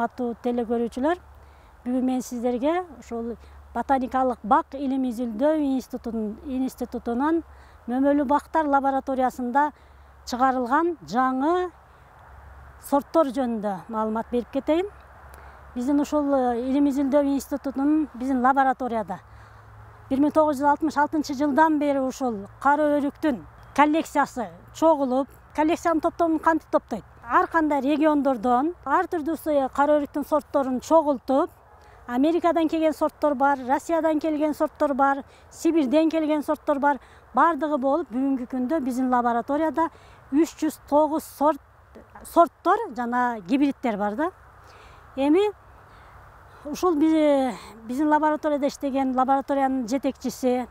урматтуу телекөрүүчүлөр, бүгүн мен сиздерге ошол Ботаникалык бак илим изилдөө институтунун мөмөлүү бактар лабораториясында чыгарылган жаңы сорттор жөнүндө маалымат берип кетейин. Биздин ушул илим изилдөө институтунун биздин лабораторияда 1966 жылдан бери ушул кара өрүктүн коллекциясы чогулуп, коллекциянын топтомун кантип топтойт? Ар кандай региондордон ар түрдүү кара өрүктүн сортторун чогултуп, Америкадан келген сорттор бар, Россиядан келген сорттор бар, Сибирден келген сорттор бар. Бардыгы болуп, бүгүнкү күндө биздин лабораторияда 309 сорттор жана гибридтер бар да. Эми ушул биздин лабораторияда иштеген лабораториянын жетекчиси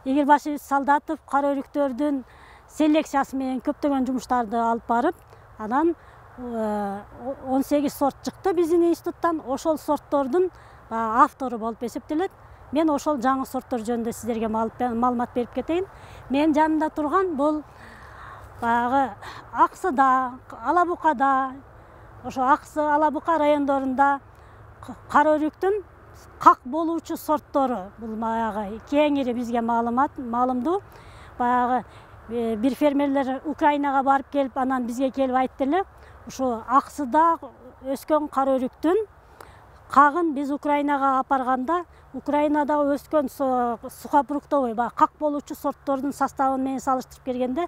Игорь Солдатов кара өрүктөрдүн селекциясы менен көптөгөн жумуштарды алып барып, анан 18 сорт чыкты биздин институттан. Ошол сорттордун автору болуп эсептелет. Мен ошол жаңы сорттор жөнүндө сиздерге маалымат берип кетейин. Мен жанымда турган бул баягы Аксыда, Алабукада, ошо Аксы, Алабука райондорунда кара өрүктүн как болуучу сорттору. Бул баягы кеңири бизге маалымдуу. Баягы бир фермерлер Украинага барып келип, анан бизге келип айтты эле, ушу Аксыда өскөн кара өрүктүн кагын биз Украинага апарганда, Украинада өскөн сухопруктовый, как болуучу сорттордун составы менен салыштырып келгенде